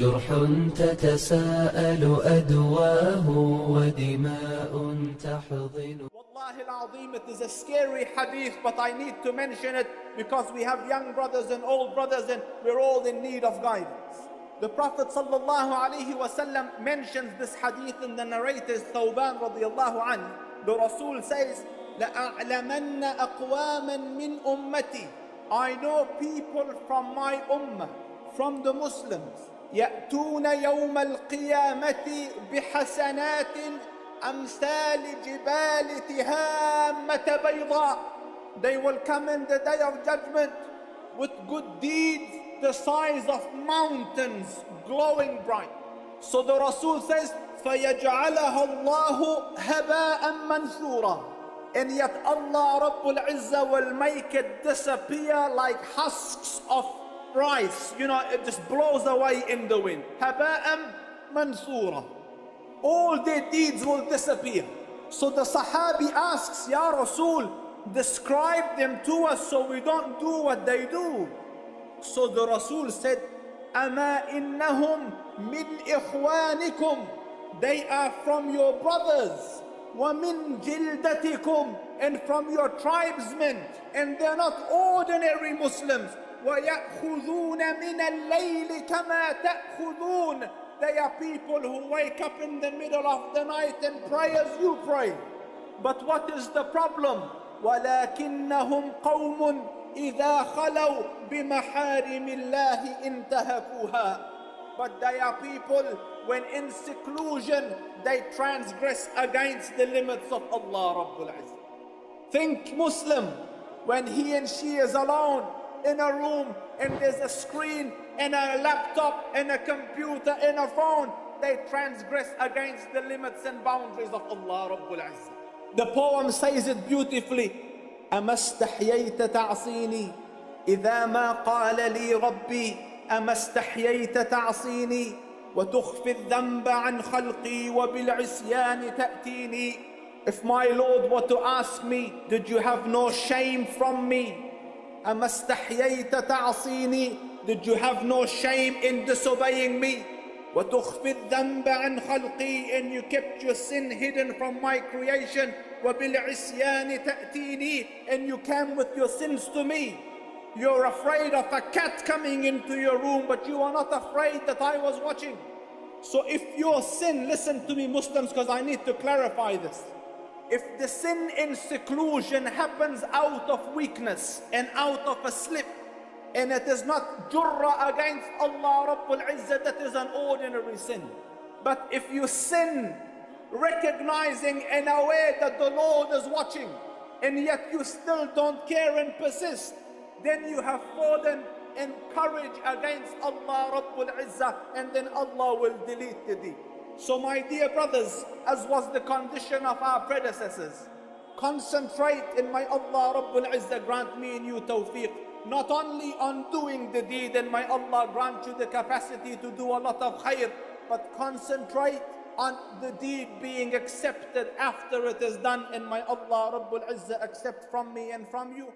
جرح تتساءل أدواه ودماء تحضن. Wallahi al-Azim, it is a scary hadith, but I need to mention it because we have young brothers and old brothers and we're all in need of guidance. The Prophet sallallahu alaihi wasallam mentions this hadith in the narrators Thawban radiyallahu anhu. The Rasul says, لَأَعْلَمَنَّ أَقْوَامًا مِّنْ أُمَّتِي. I know people from my ummah, from the Muslims, يأتون يوم القيامة بحسنات أمثال جبال تهامة بيضاء. They will come in the day of judgment with good deeds the size of mountains glowing bright. So the Rasul says, فَيَجْعَلَهَا اللَّهُ هَبَاءً مَنْثُورًا. And yet Allah Rabbul Izzah will make it disappear like husks of rice. You know, it just blows away in the wind. هَبَاءً مَنْثُورًا. All their deeds will disappear. So the Sahabi asks, Ya Rasul, describe them to us so we don't do what they do. So the Rasul said, أَمَا إِنَّهُمْ مِنْ إِخْوَانِكُمْ. They are from your brothers. وَمِنْ جِلْدَتِكُمْ. And from your tribesmen. And they're not ordinary Muslims. وَيَأْخُذُونَ مِنَ اللَّيْلِ كَمَا تَأْخُذُونَ. They are people who wake up in the middle of the night and pray as you pray. But what is the problem? وَلَكِنَّهُمْ قَوْمٌ إِذَا خَلَوْا بِمَحَارِمِ اللَّهِ انْتَهَكُوهَا. But they are people, when in seclusion, they transgress against the limits of Allah Rabbul Izzah. Think Muslim, when he and she is alone in a room and there's a screen and a laptop and a computer and a phone, they transgress against the limits and boundaries of Allah Rabbul Izzah. The poem says it beautifully. أما استحييت تعصيني إذا ما قال لي ربي أما استحييت تعصيني وتخفي الذنب عن خلقي وبالعصيان تأتيني. If my Lord were to ask me, did you have no shame from me? أما استحييت تعصيني. Did you have no shame in disobeying me? وتخفي الذنب عن خلقي. And you kept your sin hidden from my creation. وبالعصيان تأتيني. And you came with your sins to me. You're afraid of a cat coming into your room, but you are not afraid that I was watching. So if your sin, listen to me Muslims, because I need to clarify this. If the sin in seclusion happens out of weakness and out of a slip, and it is not jurra against Allah Rabbul Izzah, that is an ordinary sin. But if you sin recognizing in a way that the Lord is watching, and yet you still don't care and persist, then you have fallen in courage against Allah Rabbul Izzah, and then Allah will delete the deed. So my dear brothers, as was the condition of our predecessors, concentrate in my Allah Rabbul Izzah grant me and you tawfiq, not only on doing the deed, and may Allah grant you the capacity to do a lot of khair, but concentrate on the deed being accepted after it is done, and may Allah Rabbul Izzah accept from me and from you.